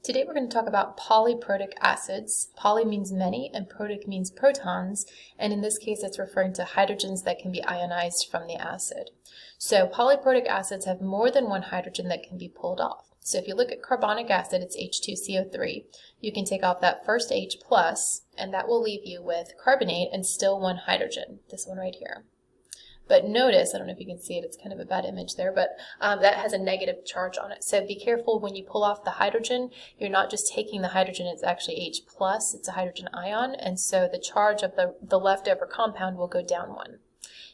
Today we're going to talk about polyprotic acids. Poly means many and protic means protons, and in this case it's referring to hydrogens that can be ionized from the acid. So polyprotic acids have more than one hydrogen that can be pulled off. So if you look at carbonic acid, it's H2CO3. You can take off that first H plus, and that will leave you with carbonate and still one hydrogen, this one right here. But notice, I don't know if you can see it, it's kind of a bad image there, but that has a negative charge on it. So be careful when you pull off the hydrogen, you're not just taking the hydrogen, it's actually H+, it's a hydrogen ion, and so the charge of the leftover compound will go down one.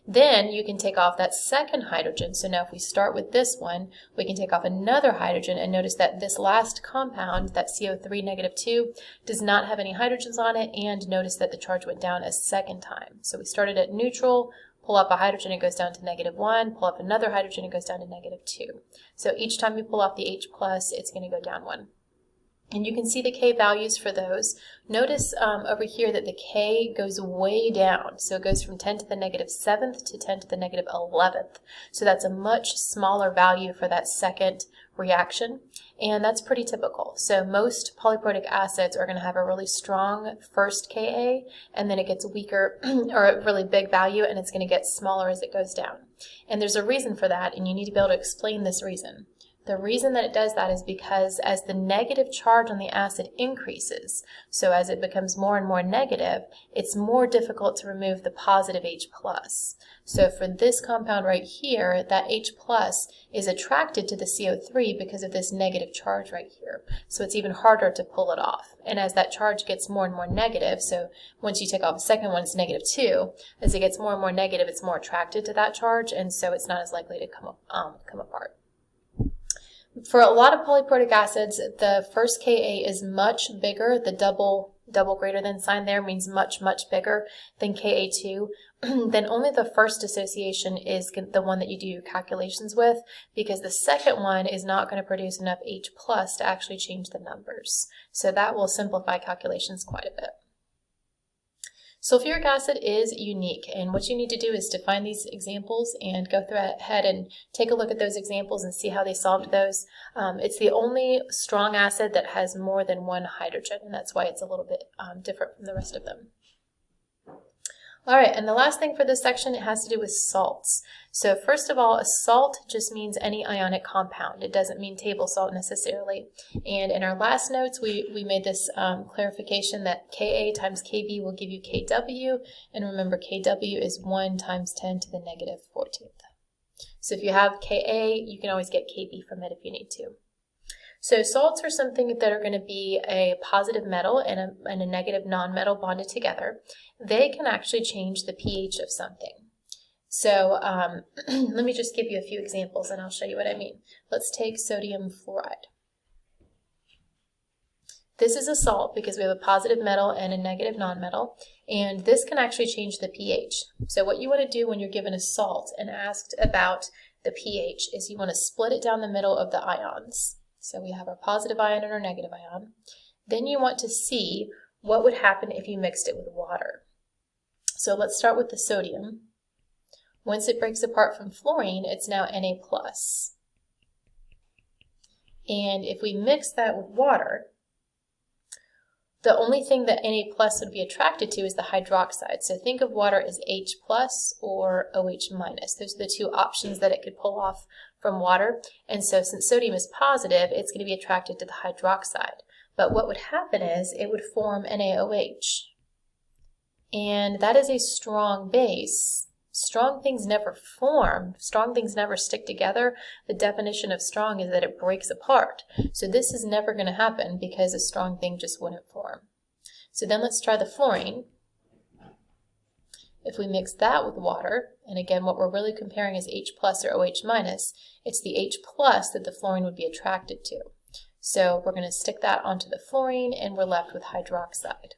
Then you can take off that second hydrogen. So now if we start with this one, we can take off another hydrogen, and notice that this last compound, that CO3 -2, does not have any hydrogens on it, and notice that the charge went down a second time. So we started at neutral, pull up a hydrogen, it goes down to -1, pull up another hydrogen, it goes down to -2. So each time you pull off the H+, it's going to go down one. And you can see the K values for those. Notice over here that the K goes way down. So it goes from 10 to the -7th to 10 to the -11th. So that's a much smaller value for that second reaction. And that's pretty typical. So most polyprotic acids are going to have a really strong first Ka, and then it gets weaker or a really big value, and it's going to get smaller as it goes down. And there's a reason for that, and you need to be able to explain this reason. The reason that it does that is because as the negative charge on the acid increases, so as it becomes more and more negative, it's more difficult to remove the positive H+. So for this compound right here, that H+ is attracted to the CO3 because of this negative charge right here. So it's even harder to pull it off. And as that charge gets more and more negative, so once you take off a second one, it's -2. As it gets more and more negative, it's more attracted to that charge, and so it's not as likely to come apart. For a lot of polyprotic acids, the first Ka is much bigger. The double greater than sign there means much, much bigger than Ka2. Then only the first association is the one that you do your calculations with, because the second one is not going to produce enough H+ to actually change the numbers. So that will simplify calculations quite a bit. Sulfuric acid is unique, and what you need to do is to find these examples and go ahead and take a look at those examples and see how they solved those. It's the only strong acid that has more than one hydrogen, and that's why it's a little bit different from the rest of them. All right, and the last thing for this section, it has to do with salts. So first of all, a salt just means any ionic compound. It doesn't mean table salt necessarily. And in our last notes, we made this clarification that Ka times Kb will give you Kw, and remember Kw is 1 times 10 to the -14th. So if you have Ka, you can always get Kb from it if you need to. So salts are something that are going to be a positive metal and a negative nonmetal bonded together. They can actually change the pH of something. So let me just give you a few examples and I'll show you what I mean. Let's take sodium fluoride. This is a salt because we have a positive metal and a negative nonmetal, and this can actually change the pH. So what you want to do when you're given a salt and asked about the pH is you want to split it down the middle of the ions. So we have our positive ion and our negative ion. Then you want to see what would happen if you mixed it with water. So let's start with the sodium. Once it breaks apart from fluorine, it's now Na+. And if we mix that with water, the only thing that Na+ would be attracted to is the hydroxide. So think of water as H+ or OH-. Those are the two options that it could pull off from water. And so since sodium is positive, it's going to be attracted to the hydroxide. But what would happen is it would form NaOH. And that is a strong base. Strong things never form. Strong things never stick together. The definition of strong is that it breaks apart. So this is never going to happen because a strong thing just wouldn't form. So then let's try the fluorine. If we mix that with water, and again what we're really comparing is H+ or OH-, it's the H+ that the fluorine would be attracted to. So we're going to stick that onto the fluorine and we're left with hydroxide.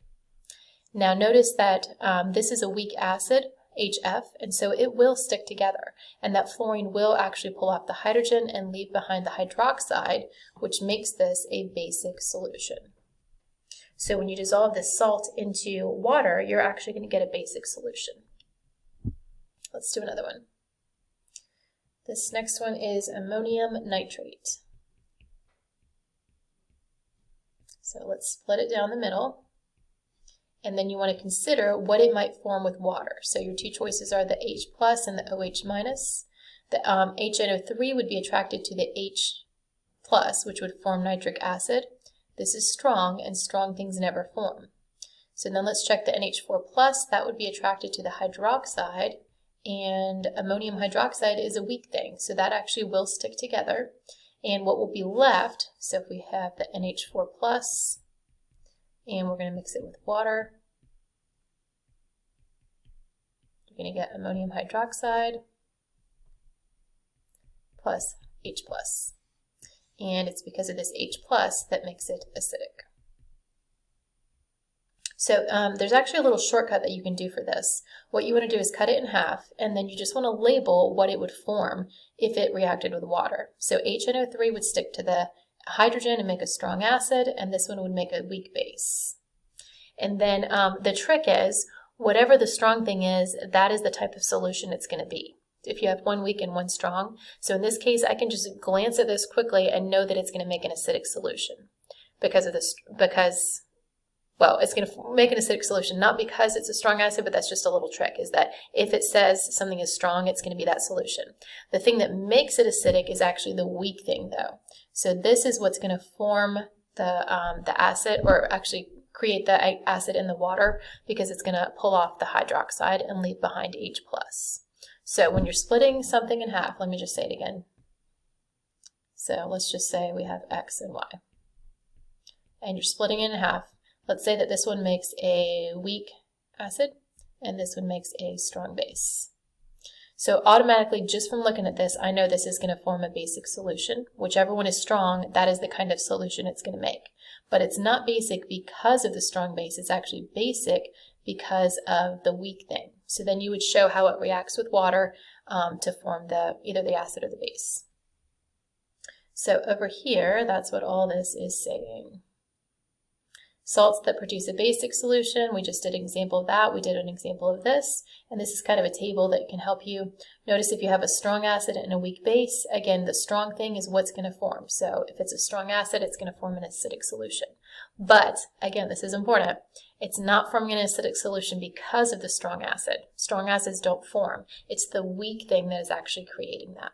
Now notice that this is a weak acid, HF, and so it will stick together, and that fluorine will actually pull off the hydrogen and leave behind the hydroxide, which makes this a basic solution. So when you dissolve this salt into water, you're actually going to get a basic solution. Let's do another one. This next one is ammonium nitrate. So let's split it down the middle. And then you want to consider what it might form with water. So your two choices are the H plus and the OH minus. The HNO3 would be attracted to the H plus, which would form nitric acid. This is strong, and strong things never form. So then let's check the NH4 plus. That would be attracted to the hydroxide, and ammonium hydroxide is a weak thing, so that actually will stick together. And what will be left, so if we have the NH4 plus, and we're going to mix it with water, you're going to get ammonium hydroxide plus H plus. And it's because of this H plus that makes it acidic. So there's actually a little shortcut that you can do for this. What you want to do is cut it in half, and then you just want to label what it would form if it reacted with water. So HNO3 would stick to the hydrogen and make a strong acid, and this one would make a weak base. And then the trick is, whatever the strong thing is, that is the type of solution it's going to be. If you have one weak and one strong. So in this case, I can just glance at this quickly and know that it's going to make an acidic solution because of this, well, it's going to make an acidic solution, not because it's a strong acid, but that's just a little trick, is that if it says something is strong, it's going to be that solution. The thing that makes it acidic is actually the weak thing, though. So this is what's going to form the acid, or actually create the acid in the water, because it's going to pull off the hydroxide and leave behind H+. So when you're splitting something in half, let me just say it again. So let's just say we have X and Y. And you're splitting it in half. Let's say that this one makes a weak acid and this one makes a strong base. So automatically, just from looking at this, I know this is going to form a basic solution. Whichever one is strong, that is the kind of solution it's going to make. But it's not basic because of the strong base. It's actually basic because of the weak thing. So then you would show how it reacts with water to form either the acid or the base. So over here, that's what all this is saying. Salts that produce a basic solution, we just did an example of that. We did an example of this, and this is kind of a table that can help you notice if you have a strong acid and a weak base. Again, the strong thing is what's going to form. So if it's a strong acid, it's going to form an acidic solution. But again, this is important. It's not forming an acidic solution because of the strong acid. Strong acids don't form. It's the weak thing that is actually creating that.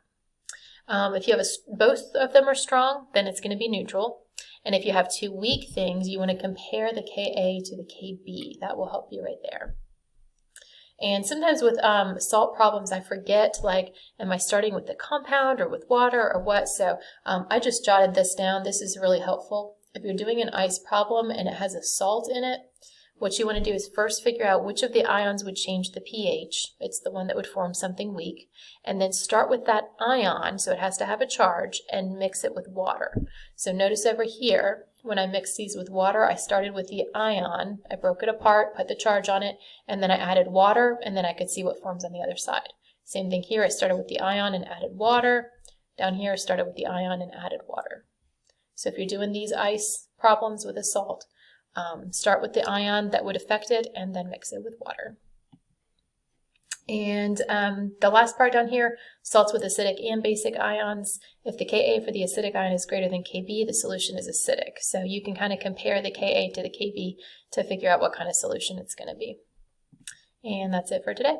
If you have both of them are strong, then it's going to be neutral. And if you have two weak things, you want to compare the Ka to the Kb. That will help you right there. And sometimes with salt problems, I forget, like, am I starting with the compound or with water or what? So I just jotted this down. This is really helpful. If you're doing an ice problem and it has a salt in it, what you want to do is first figure out which of the ions would change the pH. It's the one that would form something weak. And then start with that ion, so it has to have a charge, and mix it with water. So notice over here, when I mixed these with water, I started with the ion. I broke it apart, put the charge on it, and then I added water, and then I could see what forms on the other side. Same thing here. I started with the ion and added water. Down here, I started with the ion and added water. So if you're doing these ice problems with a salt, start with the ion that would affect it and then mix it with water. And the last part down here, salts with acidic and basic ions. If the Ka for the acidic ion is greater than Kb, the solution is acidic. So you can kind of compare the Ka to the Kb to figure out what kind of solution it's going to be. And that's it for today.